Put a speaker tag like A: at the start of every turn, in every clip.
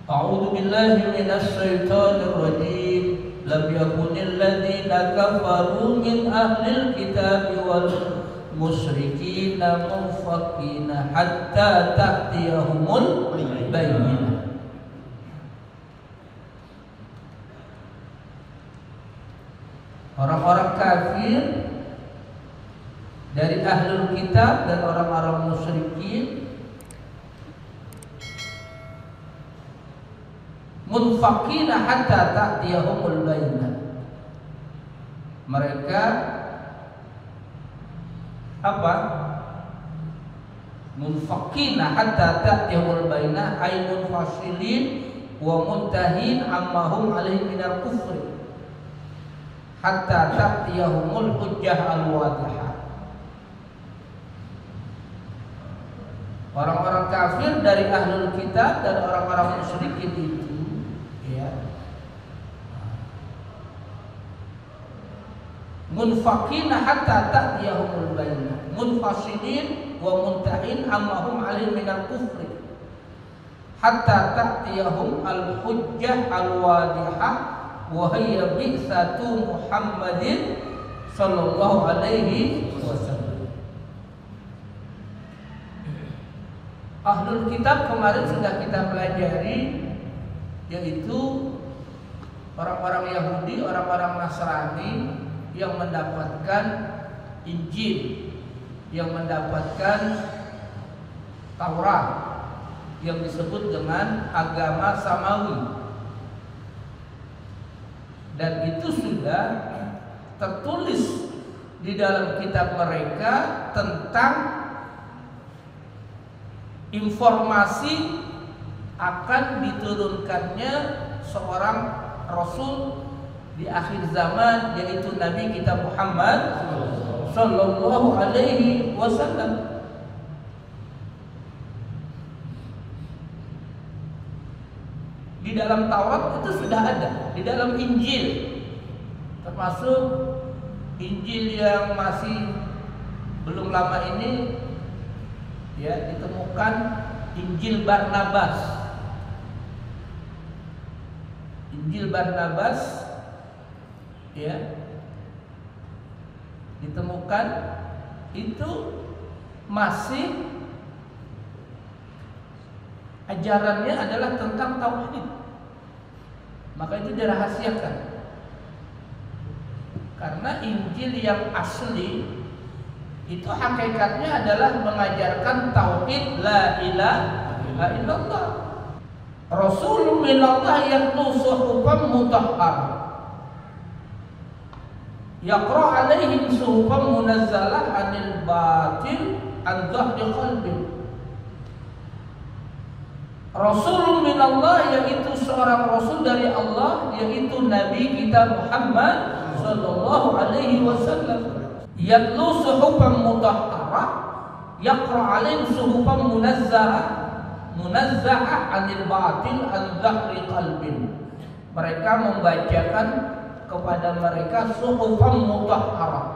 A: A'udzu billahi minasy syaithanir rajim. Lam yakunil ladzina kafaru min ahlil kitabi wal musyrikina munfakina hatta ta'tiyahumul bayyinah. Orang-orang kafir dari ahlul kitab dan orang-orang musyrikin munfakina hatta ta'tiyahumul bayyinah. Mereka apa? Munfakina hatta ta'tiyahumul bayyinah ay munfasilin wa muntahin amma hum alaihi minal kufri hatta ta'tiyahumul hujjah al-wadihah. Orang-orang kafir dari ahlul kitab dan orang-orang musyrikin itu, ya, munfakina hatta ta'tiyahumul bayyinah, munfasilin wa muntahin amma hum alaihi minal kufri hatta ta'tiyahum al-hujjah al-wadihah wa hiya bi'satu Muhammadin sallallahu alaihi wasallam. Ahlul kitab kemarin sudah kita pelajari, yaitu orang-orang Yahudi, orang-orang Nasrani yang mendapatkan Injil, yang mendapatkan Taurat yang disebut dengan agama Samawi. Dan itu sudah tertulis di dalam kitab mereka tentang informasi akan diturunkannya seorang Rasul di akhir zaman, yaitu Nabi kita Muhammad sallallahu alaihi wasallam. Di dalam Taurat itu sudah ada, di dalam Injil, termasuk Injil yang masih belum lama ini, ya, ditemukan Injil Barnabas. Injil Barnabas, ya, ditemukan itu masih ajarannya adalah tentang tauhid. Maka itu dirahasiakan. Karena Injil yang asli itu hakikatnya adalah mengajarkan tauhid la ilaha illallah. Rasulun minallah yatlu suhufan mutahhar yaqra alaihim suhufan munazzalah anil batil an dhahri qalbi. Rasulun minallah, yaitu seorang rasul dari Allah, yaitu Nabi kita Muhammad sallallahu alaihi wasallam. Yatlu suhufan mutahharah yaqra alaihim suhufan munazza'ah anil batil an dhahri qalbin. Mereka membacakan kepada mereka suhufan mutahharah,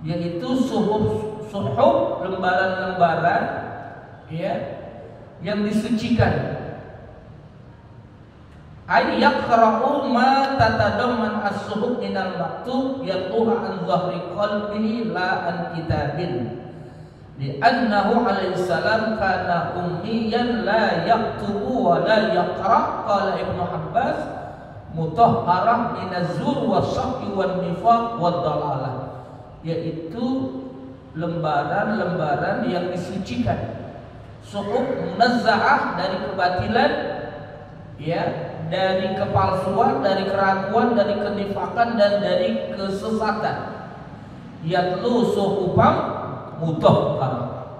A: yaitu suhuf lembaran-lembaran, ya, yang disucikan. Ay yaqra'u ma tatadamman as-suhuf minal maktub yatluha an dhahri qalbihi la an kitabin. Li'annahu alaihi salam kana ummiyan la yaktubu wa la yaqra'. Qala Ibnu Abbas mutahharah minaz-zur was-shaqi wan-nifaq wad-dalalah, yaitu lembaran-lembaran yang disucikan. Suhuf munazza'ah dari kebatilan, ya, dari kepalsuan, dari keraguan, dari kenifakan, dan dari kesesatan. Yatlu suhufam mutahharah.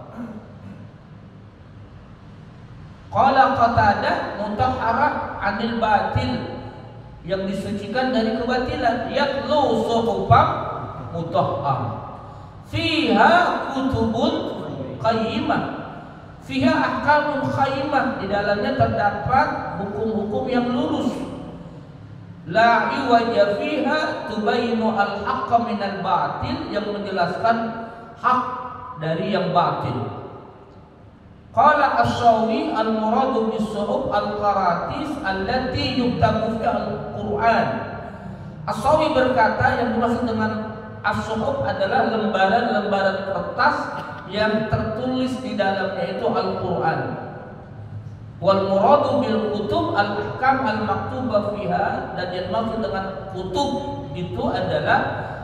A: Qala Qatadah mutahharah anil batil, yang disucikan dari kebatilan. Yatlu suhufam mutahharah fiha kutubun qayyimah. Fiha ahkamun khaymah, di dalamnya terdapat hukum-hukum yang lurus. La iwaja fiha tubayinu al-haqqa minal batil, yang menjelaskan hak dari yang batil. Qala as-Sawi al-muradu bis-suhuf al-qaratis allati yuktabu fi al-Qur'an. As-Sawi berkata yang dimaksud dengan as-suhuf adalah lembaran-lembaran kertas yang tertulis di dalamnya itu Al-Qur'an. Wal muradu bil kutub al-ahkam al-maktuba fiha, dan yang dimaksud dengan kutub itu adalah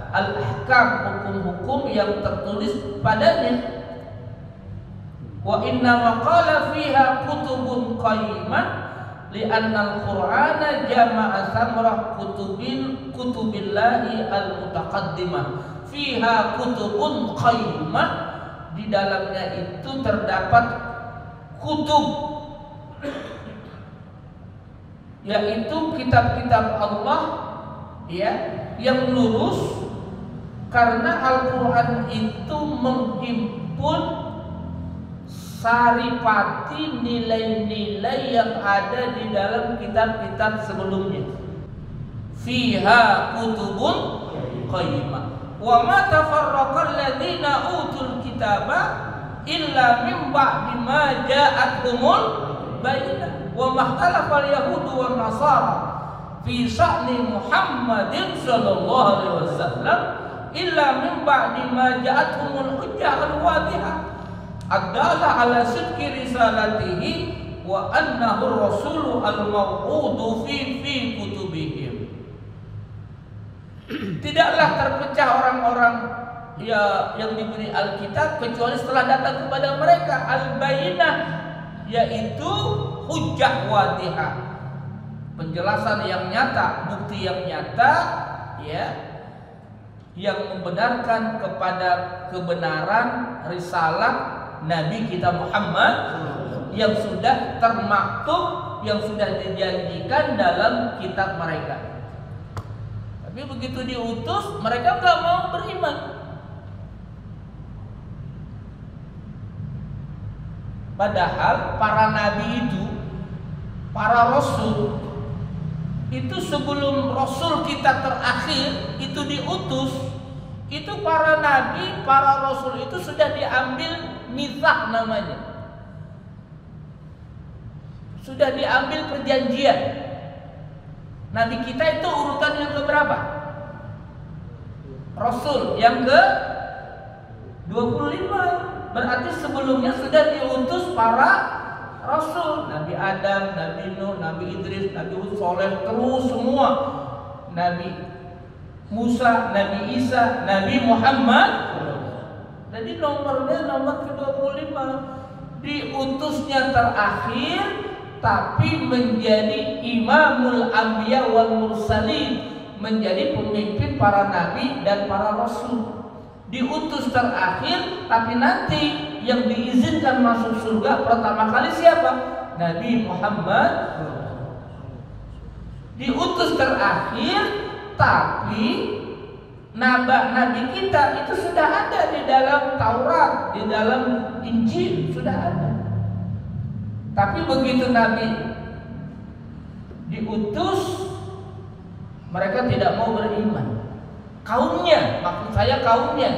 A: al-ahkam, hukum-hukum yang tertulis padanya. Wa inna maqala fiha kutubun qayyimah li'anna al-Qur'ana jama'a samrah kutubillahi al-mutaqaddimah. Fiha kutubun qayyimah, di dalamnya itu terdapat kutub, yaitu kitab-kitab Allah ya yang lurus, karena Al-Qur'an itu menghimpun saripati nilai-nilai yang ada di dalam kitab-kitab sebelumnya. Fiha kutubun qayyimah wa ma tafarraqa alladziina utul kitaba illa min ba'di ma ja'atuhumul bayyinah wa mahtalafa al-yahudu wan nasara fi sya'ni Muhammadin sallallahu alaihi wasallam illa min ba'di ma ja'atuhumul hujjah al-wadihah adalla ala sidqi risalatihi wa annahu rasulu al-maw'udu fi kutubihim. Tidaklah terpecah orang-orang yang diberi Alkitab kecuali setelah datang kepada mereka al-bayyinah, yaitu hujjah wadihah, penjelasan yang nyata, bukti yang nyata ya, yang membenarkan kepada kebenaran risalah Nabi kita Muhammad yang sudah termaktub, yang sudah dijanjikan dalam kitab mereka. Tapi begitu diutus, mereka nggak mau beriman. Padahal para nabi itu, para rasul itu, sebelum rasul kita terakhir itu diutus, itu para nabi, para rasul itu sudah diambil mitsaq namanya, sudah diambil perjanjian. Nabi kita itu urutan yang keberapa? Rasul yang ke 25. Berarti sebelumnya sudah diutus para rasul, Nabi Adam, Nabi Nuh, Nabi Idris, Nabi Soleh, terus semua, Nabi Musa, Nabi Isa, Nabi Muhammad. Jadi nomornya nomor ke-25, diutusnya terakhir, tapi menjadi imamul anbiya wal mursalin, menjadi pemimpin para nabi dan para rasul. Diutus terakhir, tapi nanti yang diizinkan masuk surga pertama kali siapa? Nabi Muhammad. Diutus terakhir, tapi nabi kita itu sudah ada di dalam Taurat, di dalam Injil sudah ada. Tapi begitu Nabi diutus, mereka tidak mau beriman. Kaumnya, maksud saya kaumnya,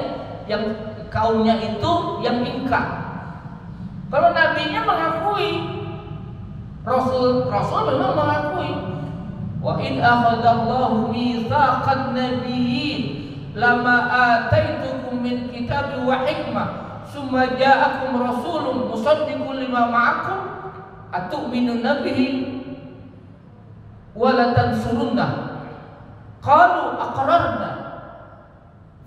A: yang kaumnya itu yang ingkar. Kalau nabinya mengakui, Rasul memang mengakui. Wa in akhadallahu mitsaqan nabiyyin lama ataitukum min kitabi wa hikmah summa ja'akum rasulun musaddiqun lima ma'akum atu'minuna bihi wa la tansurunna qalu aqrarna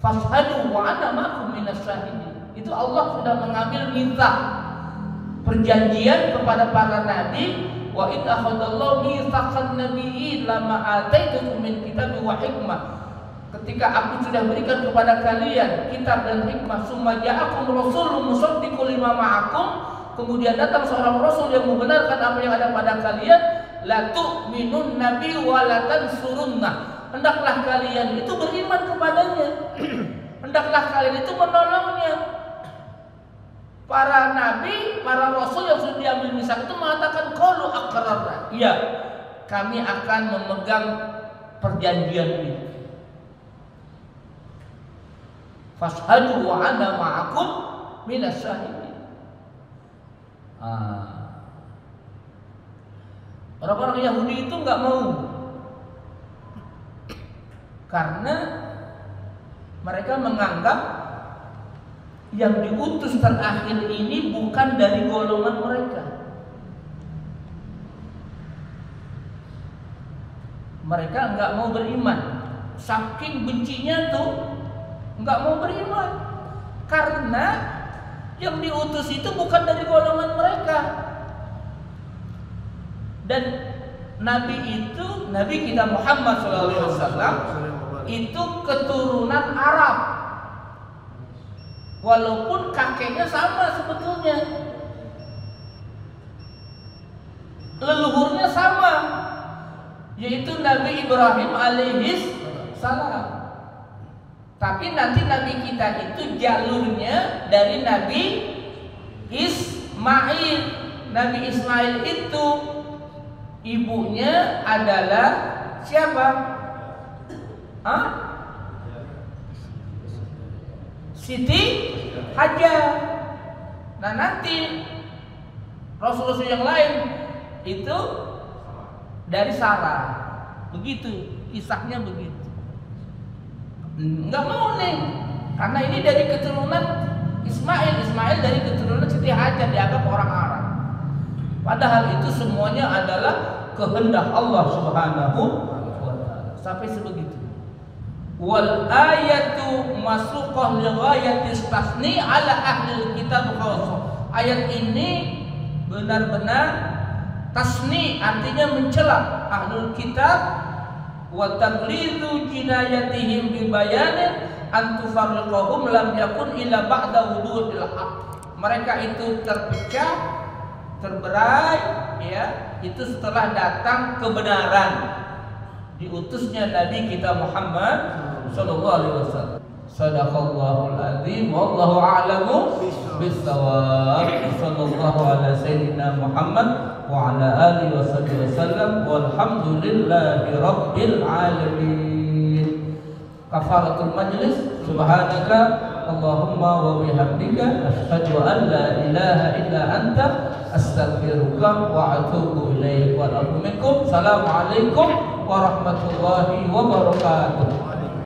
A: fashhadu wa ana ma'akum minas syahidin. Itu Allah sudah mengambil mitsaq, perjanjian kepada para nabi. Wa id akhadallahu mitsaqan nabiyyin lama ataitukum min kitabi wa hikmah, ketika aku sudah berikan kepada kalian kitab dan hikmah, summa ja'akum rasulun musaddiqun lima ma'akum, kemudian datang seorang rasul yang membenarkan apa yang ada pada kalian, la tu'minun nabi wa la tansurunna, hendaklah kalian itu beriman kepadanya, hendaklah kalian itu menolongnya. Para nabi, para rasul yang sudah diambil mitsaq itu mengatakan qalu aqrarna, iya, kami akan memegang perjanjian ini. Fashhadu wa ana ma'akum minas syahidin. Orang-orang Yahudi itu nggak mau, karena mereka menganggap yang diutus terakhir ini bukan dari golongan mereka. Mereka nggak mau beriman, saking bencinya tuh nggak mau beriman, karena yang diutus itu bukan dari golongan mereka. Dan Nabi itu, Nabi kita Muhammad SAW itu keturunan Arab, walaupun kakeknya sama sebetulnya, leluhurnya sama, yaitu Nabi Ibrahim alaihis salam. Tapi nanti Nabi kita itu jalurnya dari Nabi Ismail. Nabi Ismail itu ibunya adalah siapa? Siti Hajar. Nah nanti Rasul-Rasul yang lain itu dari Sarah. Begitu, kisahnya begitu. Enggak mau nih, karena ini dari keturunan Ismail. Ismail dari keturunan Siti Hajar, dianggap orang Arab. Padahal itu semuanya adalah kehendak Allah Subhanahu wa ta'ala. Sampai sebegitu. Wal ayatu masuqah li ghayati istasni ala ahli kitab khassah. Ayat ini benar-benar tasni, artinya mencela ahlul kitab, wa taglidu jinayatihim bi bayanin an tufarriqahum lam yakun illa ba'da wududil haq. Mereka itu terpecah, terberai, ya, itu setelah datang kebenaran, diutusnya Nabi kita Muhammad sallallahu alaihi wasallam. Sadaqallahul azim, wallahu a'lamu bis-shawab. Sallallahu ala sayyidina Muhammad wa ala alihi wasallam, walhamdulillahi rabbil alamin. Kafaratul majlis, subhanaka Allahumma wa bihamdika asyhadu an la ilaha illa anta astaghfiruka wa atubu ilaik. Wa alaikum. Assalamualaikum warahmatullahi wabarakatuh.